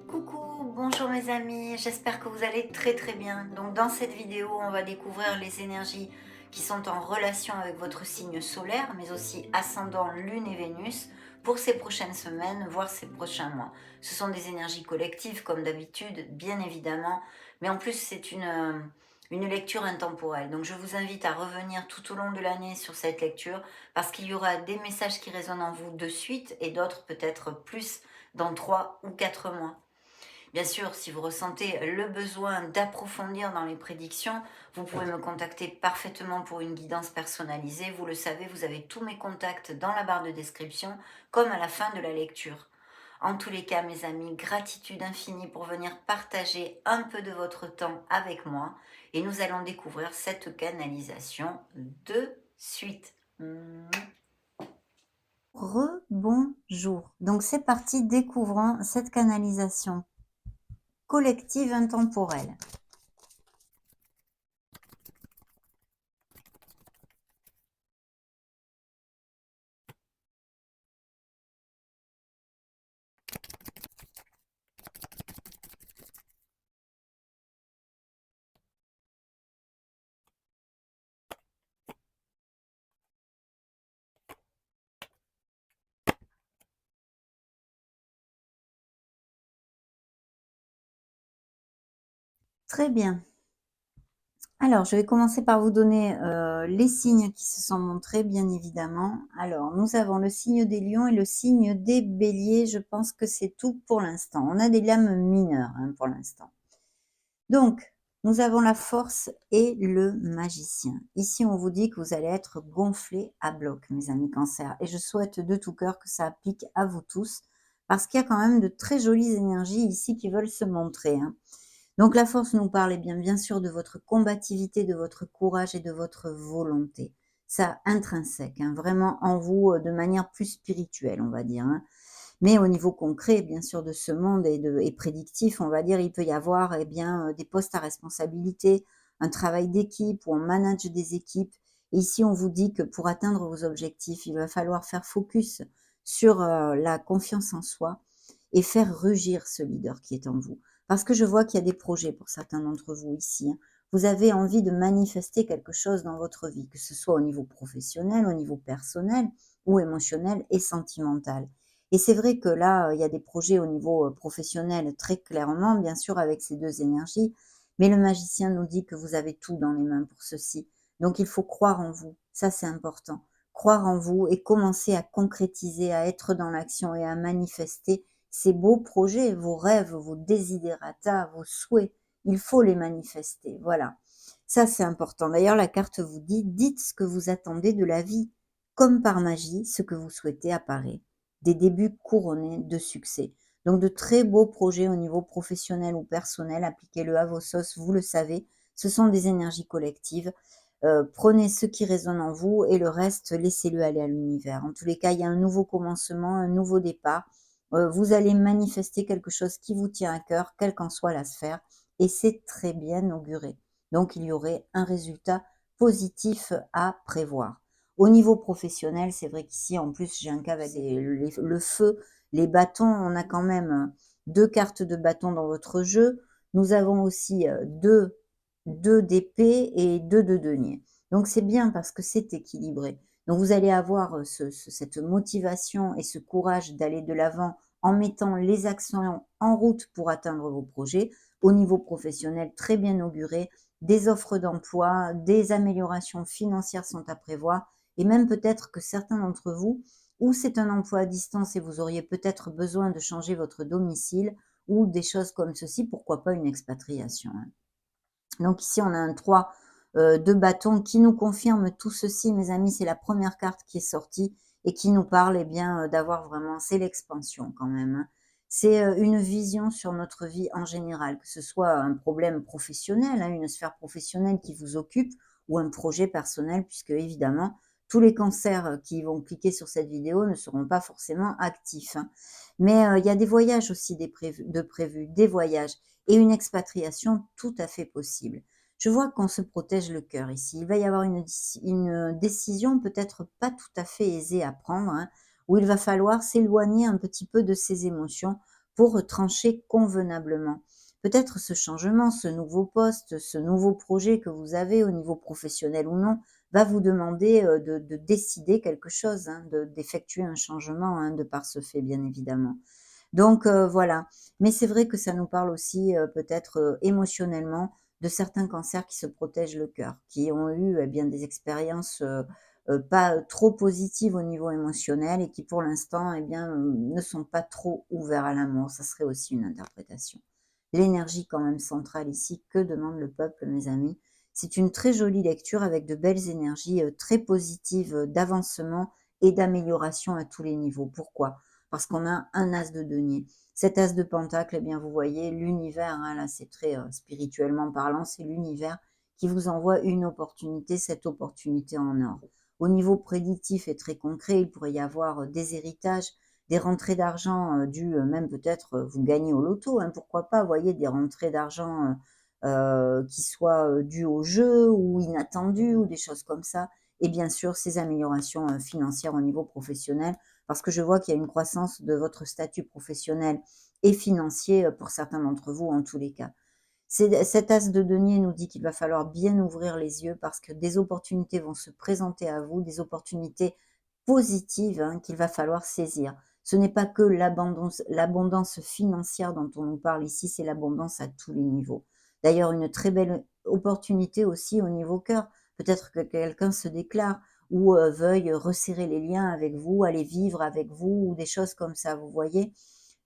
Coucou, bonjour mes amis, j'espère que vous allez très bien. Donc dans cette vidéo, on va découvrir les énergies qui sont en relation avec votre signe solaire, mais aussi ascendant Lune et Vénus pour ces prochaines semaines, voire ces prochains mois. Ce sont des énergies collectives comme d'habitude, bien évidemment, mais en plus c'est une lecture intemporelle. Donc je vous invite à revenir tout au long de l'année sur cette lecture parce qu'il y aura des messages qui résonnent en vous de suite et d'autres peut-être plus dans 3 ou 4 mois. Bien sûr, si vous ressentez le besoin d'approfondir dans les prédictions, vous pouvez me contacter parfaitement pour une guidance personnalisée. Vous le savez, vous avez tous mes contacts dans la barre de description, comme à la fin de la lecture. En tous les cas, mes amis, gratitude infinie pour venir partager un peu de votre temps avec moi. Et nous allons découvrir cette canalisation de suite. Rebonjour. Donc c'est parti, découvrons cette canalisation collective intemporelle. Très bien. Alors, je vais commencer par vous donner les signes qui se sont montrés, bien évidemment. Alors, nous avons le signe des lions et le signe des béliers. Je pense que c'est tout pour l'instant. On a des lames mineures hein, pour l'instant. Donc, nous avons la force et le magicien. Ici, on vous dit que vous allez être gonflé à bloc, mes amis cancer. Et je souhaite de tout cœur que ça applique à vous tous, parce qu'il y a quand même de très jolies énergies ici qui veulent se montrer. Hein. Donc la force nous parle bien sûr de votre combativité, de votre courage et de votre volonté. Ça intrinsèque, hein, vraiment en vous de manière plus spirituelle, on va dire. Hein. Mais au niveau concret, bien sûr, de ce monde et prédictif, on va dire, il peut y avoir des postes à responsabilité, un travail d'équipe où on manage des équipes. Et ici, on vous dit que pour atteindre vos objectifs, il va falloir faire focus sur la confiance en soi et faire rugir ce leader qui est en vous. Parce que je vois qu'il y a des projets pour certains d'entre vous ici. Hein. Vous avez envie de manifester quelque chose dans votre vie, que ce soit au niveau professionnel, au niveau personnel ou émotionnel et sentimental. Et c'est vrai que là, il y a des projets au niveau professionnel très clairement, bien sûr, avec ces deux énergies. Mais le magicien nous dit que vous avez tout dans les mains pour ceci. Donc, il faut croire en vous. Ça, c'est important. Croire en vous et commencer à concrétiser, à être dans l'action et à manifester ces beaux projets, vos rêves, vos desiderata, vos souhaits. Il faut les manifester. Voilà. Ça, c'est important. D'ailleurs, la carte vous dit, dites ce que vous attendez de la vie. Comme par magie, ce que vous souhaitez apparaît. Des débuts couronnés de succès. Donc, de très beaux projets au niveau professionnel ou personnel. Appliquez-le à vos sauces, vous le savez. Ce sont des énergies collectives. Prenez ce qui résonne en vous et le reste, laissez-le aller à l'univers. En tous les cas, il y a un nouveau commencement, un nouveau départ. Vous allez manifester quelque chose qui vous tient à cœur, quelle qu'en soit la sphère, et c'est très bien auguré. Donc, il y aurait un résultat positif à prévoir. Au niveau professionnel, c'est vrai qu'ici, en plus, j'ai un cas avec le feu, les bâtons. On a quand même 2 cartes de bâton dans votre jeu. Nous avons aussi 2 d'épée et 2 de denier. Donc, c'est bien parce que c'est équilibré. Donc, vous allez avoir cette motivation et ce courage d'aller de l'avant en mettant les actions en route pour atteindre vos projets. Au niveau professionnel, très bien auguré. Des offres d'emploi, des améliorations financières sont à prévoir et même peut-être que certains d'entre vous, ou c'est un emploi à distance et vous auriez peut-être besoin de changer votre domicile ou des choses comme ceci, pourquoi pas une expatriation. Hein. Donc ici, on a un 3 de bâton qui nous confirme tout ceci, mes amis. C'est la première carte qui est sortie et qui nous parle d'avoir vraiment, c'est l'expansion quand même. Hein. C'est une vision sur notre vie en général, que ce soit un problème professionnel, hein, une sphère professionnelle qui vous occupe ou un projet personnel, puisque évidemment, tous les cancers qui vont cliquer sur cette vidéo ne seront pas forcément actifs. Hein. Mais il y a des voyages aussi de prévus, des voyages et une expatriation tout à fait possible. Je vois qu'on se protège le cœur ici. Il va y avoir une décision peut-être pas tout à fait aisée à prendre. Hein. où il va falloir s'éloigner un petit peu de ses émotions pour trancher convenablement. Peut-être ce changement, ce nouveau poste, ce nouveau projet que vous avez au niveau professionnel ou non, va vous demander, de décider quelque chose, hein, d'effectuer un changement, hein, de par ce fait, bien évidemment. Donc voilà. Mais c'est vrai que ça nous parle aussi, peut-être, émotionnellement de certains cancers qui se protègent le cœur, qui ont eu, eh bien, des expériences, pas trop positives au niveau émotionnel et qui pour l'instant, eh bien, ne sont pas trop ouverts à l'amour. Ça serait aussi une interprétation. L'énergie quand même centrale ici, que demande le peuple, mes amis? C'est une très jolie lecture avec de belles énergies, très positives, d'avancement et d'amélioration à tous les niveaux. Pourquoi? Parce qu'on a un as de denier. Cet as de pentacle, eh bien, vous voyez, l'univers, hein, là, c'est très spirituellement parlant, c'est l'univers qui vous envoie une opportunité, cette opportunité en or. Au niveau prédictif et très concret, il pourrait y avoir des héritages, des rentrées d'argent dues, même peut-être vous gagnez au loto, hein, pourquoi pas, vous voyez, des rentrées d'argent qui soient dues au jeu ou inattendues ou des choses comme ça. Et bien sûr, ces améliorations financières au niveau professionnel parce que je vois qu'il y a une croissance de votre statut professionnel et financier pour certains d'entre vous en tous les cas. Cet as de denier nous dit qu'il va falloir bien ouvrir les yeux parce que des opportunités vont se présenter à vous, des opportunités positives hein, qu'il va falloir saisir. Ce n'est pas que l'abondance financière dont on nous parle ici, c'est l'abondance à tous les niveaux. D'ailleurs, une très belle opportunité aussi au niveau cœur. Peut-être que quelqu'un se déclare ou veuille resserrer les liens avec vous, aller vivre avec vous ou des choses comme ça, vous voyez?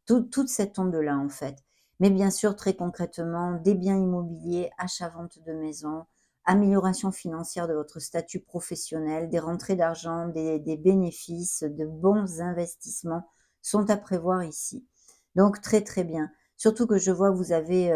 Toute cette onde-là, en fait. Mais bien sûr, très concrètement, des biens immobiliers, achat-vente de maisons, amélioration financière de votre statut professionnel, des rentrées d'argent, des bénéfices, de bons investissements sont à prévoir ici. Donc très, très bien. Surtout que je vois que vous avez,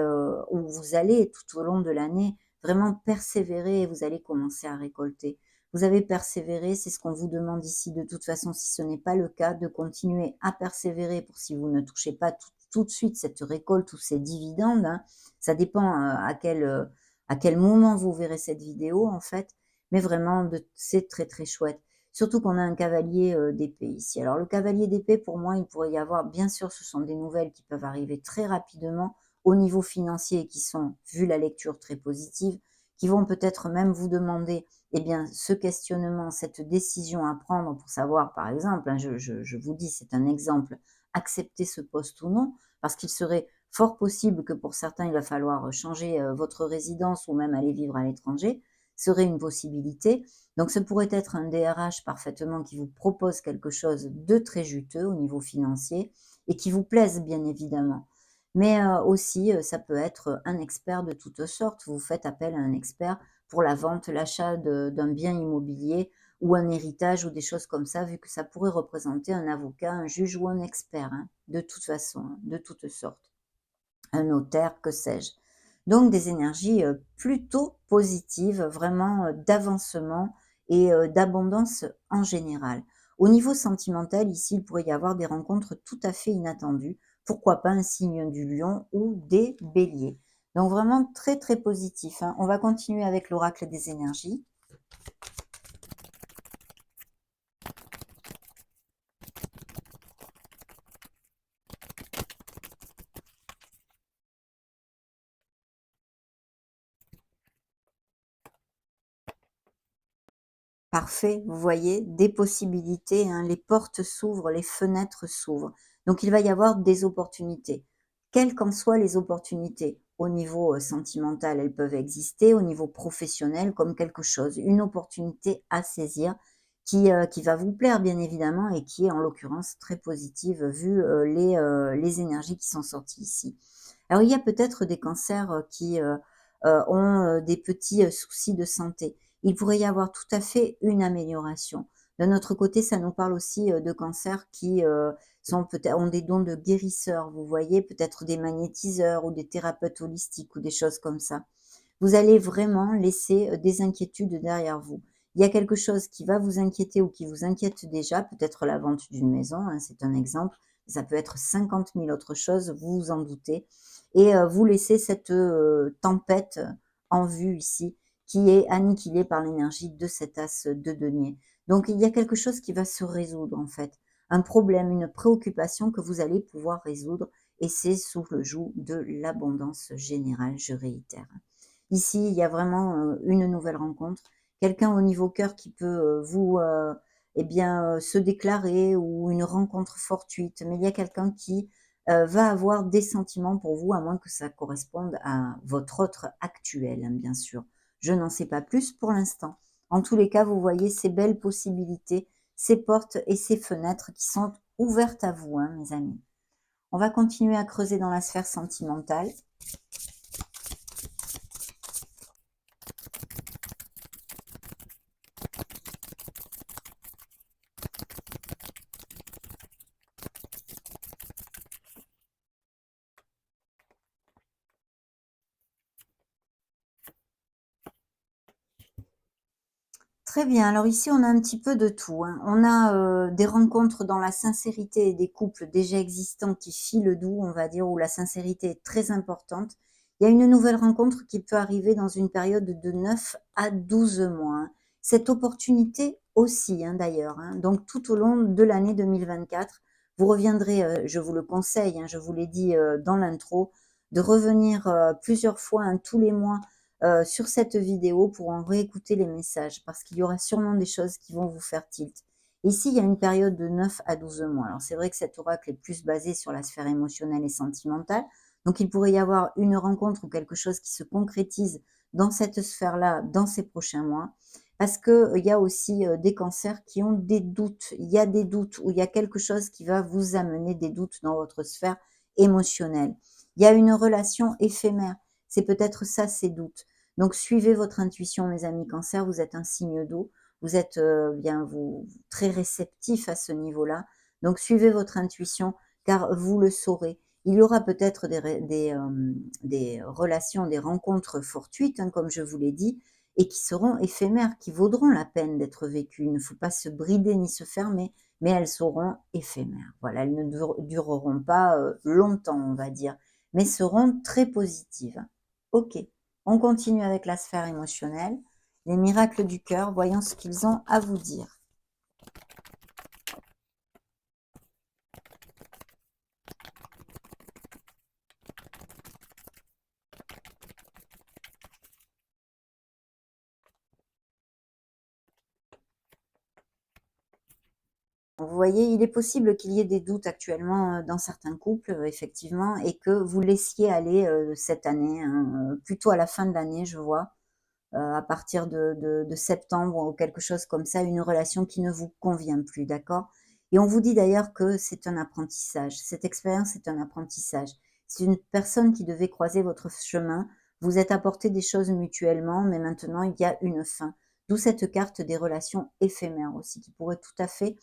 ou vous allez tout au long de l'année vraiment persévérer et vous allez commencer à récolter. Vous avez persévéré, c'est ce qu'on vous demande ici de toute façon, si ce n'est pas le cas, de continuer à persévérer pour si vous ne touchez pas tout de suite cette récolte ou ces dividendes, hein. Ça dépend à quel moment vous verrez cette vidéo en fait, mais vraiment c'est très très chouette. Surtout qu'on a un cavalier d'épée ici. Alors le cavalier d'épée, pour moi, il pourrait y avoir, bien sûr, ce sont des nouvelles qui peuvent arriver très rapidement au niveau financier et qui sont, vu la lecture, très positives, qui vont peut-être même vous demander eh bien, ce questionnement, cette décision à prendre pour savoir, par exemple, hein, je vous dis, c'est un exemple, accepter ce poste ou non, parce qu'il serait fort possible que pour certains, il va falloir changer votre résidence ou même aller vivre à l'étranger, serait une possibilité. Donc, ce pourrait être un DRH parfaitement qui vous propose quelque chose de très juteux au niveau financier et qui vous plaise, bien évidemment. Mais aussi, ça peut être un expert de toutes sortes. Vous faites appel à un expert pour la vente, l'achat d'un bien immobilier ou un héritage ou des choses comme ça, vu que ça pourrait représenter un avocat, un juge ou un expert, hein, de toute façon, hein, de toutes sortes. Un notaire, que sais-je. Donc des énergies plutôt positives, vraiment d'avancement et d'abondance en général. Au niveau sentimental, ici, il pourrait y avoir des rencontres tout à fait inattendues. Pourquoi pas un signe du lion ou des béliers. Donc vraiment très très positif, hein. On va continuer avec l'oracle des énergies. Parfait, vous voyez, des possibilités, hein, les portes s'ouvrent, les fenêtres s'ouvrent. Donc il va y avoir des opportunités. Quelles qu'en soient les opportunités, au niveau sentimental, elles peuvent exister, au niveau professionnel, comme quelque chose, une opportunité à saisir qui va vous plaire bien évidemment et qui est en l'occurrence très positive vu les énergies qui sont sorties ici. Alors il y a peut-être des cancers qui ont des petits soucis de santé. Il pourrait y avoir tout à fait une amélioration. De notre côté, ça nous parle aussi de cancers qui ont des dons de guérisseurs, vous voyez, peut-être des magnétiseurs ou des thérapeutes holistiques ou des choses comme ça. Vous allez vraiment laisser des inquiétudes derrière vous. Il y a quelque chose qui va vous inquiéter ou qui vous inquiète déjà, peut-être la vente d'une maison, hein, c'est un exemple. Ça peut être 50 000 autres choses, vous vous en doutez. Et vous laissez cette tempête en vue ici, qui est annihilée par l'énergie de cet as de denier. Donc il y a quelque chose qui va se résoudre en fait. un problème, une préoccupation que vous allez pouvoir résoudre et c'est sous le joug de l'abondance générale, je réitère. Ici, il y a vraiment, une nouvelle rencontre, quelqu'un au niveau cœur qui peut, vous, eh bien, se déclarer ou une rencontre fortuite, mais il y a quelqu'un qui, va avoir des sentiments pour vous, à moins que ça corresponde à votre autre actuel, hein, bien sûr. Je n'en sais pas plus pour l'instant. En tous les cas, vous voyez ces belles possibilités, ces portes et ces fenêtres qui sont ouvertes à vous, hein, mes amis. On va continuer à creuser dans la sphère sentimentale. Très bien, alors ici on a un petit peu de tout, hein. On a, des rencontres dans la sincérité et des couples déjà existants qui filent doux, on va dire, où la sincérité est très importante. Il y a une nouvelle rencontre qui peut arriver dans une période de 9 à 12 mois, hein. Cette opportunité aussi, hein, d'ailleurs, hein. Donc tout au long de l'année 2024, vous reviendrez, je vous le conseille, hein, je vous l'ai dit, dans l'intro, de revenir, plusieurs fois, hein, tous les mois sur cette vidéo pour en réécouter les messages parce qu'il y aura sûrement des choses qui vont vous faire tilt. Ici, il y a une période de 9 à 12 mois. Alors, c'est vrai que cet oracle est plus basé sur la sphère émotionnelle et sentimentale. Donc, il pourrait y avoir une rencontre ou quelque chose qui se concrétise dans cette sphère-là dans ces prochains mois. Parce qu'il y a aussi des cancers qui ont des doutes. Il y a des doutes ou il y a quelque chose qui va vous amener des doutes dans votre sphère émotionnelle. Il y a une relation éphémère. C'est peut-être ça, ces doutes. Donc suivez votre intuition, mes amis Cancer, vous êtes un signe d'eau, vous êtes bien vous très réceptif à ce niveau-là. Donc suivez votre intuition car vous le saurez. Il y aura peut-être des relations, des rencontres fortuites, hein, comme je vous l'ai dit, et qui seront éphémères, qui vaudront la peine d'être vécues. Il ne faut pas se brider ni se fermer, mais elles seront éphémères. Voilà, elles ne dureront pas longtemps, on va dire, mais seront très positives. Ok. On continue avec la sphère émotionnelle. Les miracles du cœur, voyons ce qu'ils ont à vous dire. Vous voyez, il est possible qu'il y ait des doutes actuellement dans certains couples, effectivement, et que vous laissiez aller cette année, hein, plutôt à la fin de l'année, je vois, à partir de septembre ou quelque chose comme ça, une relation qui ne vous convient plus, d'accord? Et on vous dit d'ailleurs que c'est un apprentissage. Cette expérience est un apprentissage. C'est une personne qui devait croiser votre chemin. Vous êtes apporté des choses mutuellement, mais maintenant il y a une fin. D'où cette carte des relations éphémères aussi, qui pourrait tout à fait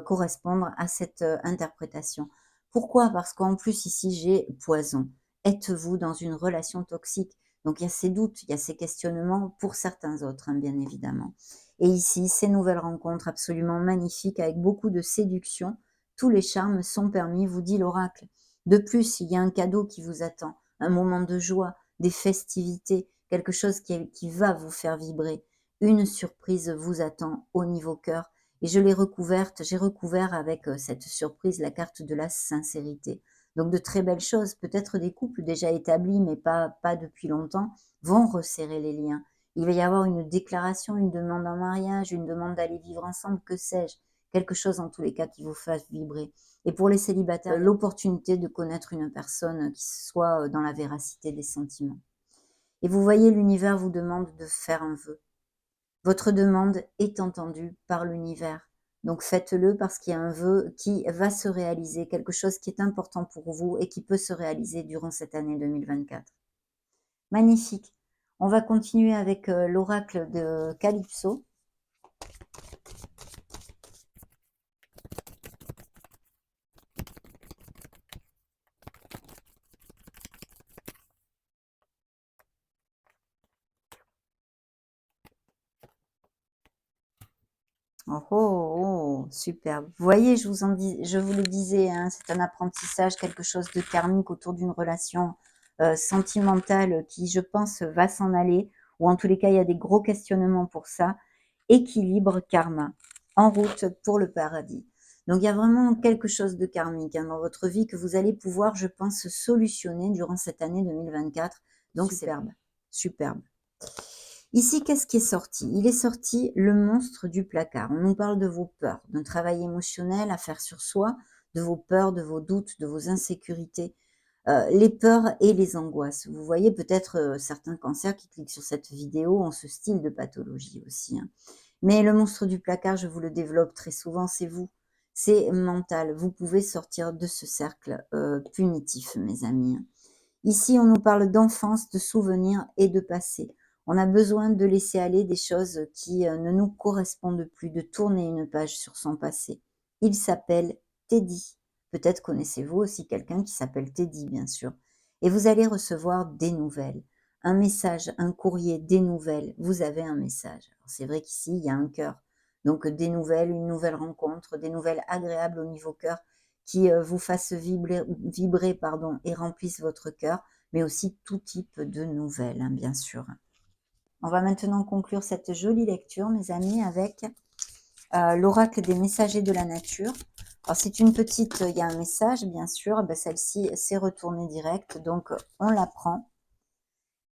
correspondre à cette interprétation. Pourquoi? Parce qu'en plus ici j'ai poison. Êtes-vous dans une relation toxique? Donc il y a ces doutes, il y a ces questionnements pour certains autres, hein, bien évidemment. Et ici, ces nouvelles rencontres absolument magnifiques avec beaucoup de séduction, tous les charmes sont permis, vous dit l'oracle. De plus, il y a un cadeau qui vous attend, un moment de joie, des festivités, quelque chose qui va vous faire vibrer. Une surprise vous attend au niveau cœur. Et je l'ai recouverte, j'ai recouvert avec cette surprise la carte de la sincérité. Donc de très belles choses, peut-être des couples déjà établis, mais pas depuis longtemps, vont resserrer les liens. Il va y avoir une déclaration, une demande en mariage, une demande d'aller vivre ensemble, que sais-je. Quelque chose en tous les cas qui vous fasse vibrer. Et pour les célibataires, l'opportunité de connaître une personne qui soit dans la véracité des sentiments. Et vous voyez, l'univers vous demande de faire un vœu. Votre demande est entendue par l'univers. Donc faites-le parce qu'il y a un vœu qui va se réaliser, quelque chose qui est important pour vous et qui peut se réaliser durant cette année 2024. Magnifique. On va continuer avec l'oracle de Calypso. Oh, oh, oh, superbe. Vous voyez, je vous le disais, hein, c'est un apprentissage, quelque chose de karmique autour d'une relation sentimentale qui, je pense, va s'en aller, ou en tous les cas, il y a des gros questionnements pour ça. Équilibre karma, en route pour le paradis. Donc il y a vraiment quelque chose de karmique dans votre vie que vous allez pouvoir, je pense, solutionner durant cette année 2024. Donc superbe, superbe. Ici, qu'est-ce qui est sorti? Il est sorti le monstre du placard. On nous parle de vos peurs, d'un travail émotionnel à faire sur soi, de vos peurs, de vos doutes, de vos insécurités, les peurs et les angoisses. Vous voyez peut-être certains cancers qui cliquent sur cette vidéo ont ce style de pathologie aussi, hein. Mais le monstre du placard, je vous le développe très souvent, c'est vous. C'est mental. Vous pouvez sortir de ce cercle punitif, mes amis, hein. Ici, on nous parle d'enfance, de souvenirs et de passé. On a besoin de laisser aller des choses qui ne nous correspondent plus, de tourner une page sur son passé. Il s'appelle Teddy. Peut-être connaissez-vous aussi quelqu'un qui s'appelle Teddy, bien sûr. Et vous allez recevoir des nouvelles. Un message, un courrier, des nouvelles. Vous avez un message. C'est vrai qu'ici, il y a un cœur. Donc des nouvelles, une nouvelle rencontre, des nouvelles agréables au niveau cœur qui vous fassent vibrer pardon, et remplissent votre cœur, mais aussi tout type de nouvelles, hein, bien sûr. On va maintenant conclure cette jolie lecture, mes amis, avec l'oracle des messagers de la nature. Alors c'est une petite, il y a un message, bien sûr, ben, celle-ci s'est retournée direct, donc on la prend.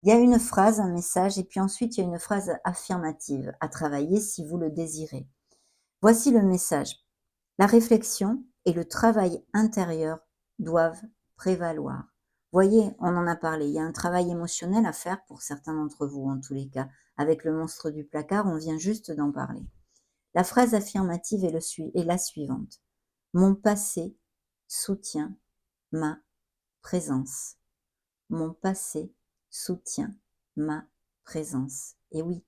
Il y a une phrase, un message, et puis ensuite il y a une phrase affirmative à travailler si vous le désirez. Voici le message. La réflexion et le travail intérieur doivent prévaloir. Voyez, on en a parlé, il y a un travail émotionnel à faire pour certains d'entre vous, en tous les cas. Avec le monstre du placard, on vient juste d'en parler. La phrase affirmative est la suivante. Mon passé soutient ma présence. Mon passé soutient ma présence. Et oui,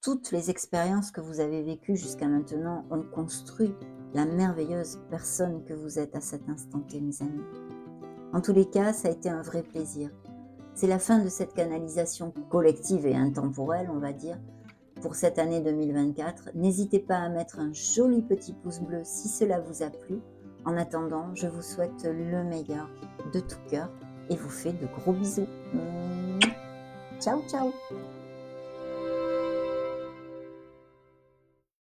toutes les expériences que vous avez vécues jusqu'à maintenant ont construit la merveilleuse personne que vous êtes à cet instant T, mes amis. En tous les cas, ça a été un vrai plaisir. C'est la fin de cette canalisation collective et intemporelle, on va dire, pour cette année 2024. N'hésitez pas à mettre un joli petit pouce bleu si cela vous a plu. En attendant, je vous souhaite le meilleur de tout cœur et vous fais de gros bisous. Ciao, ciao!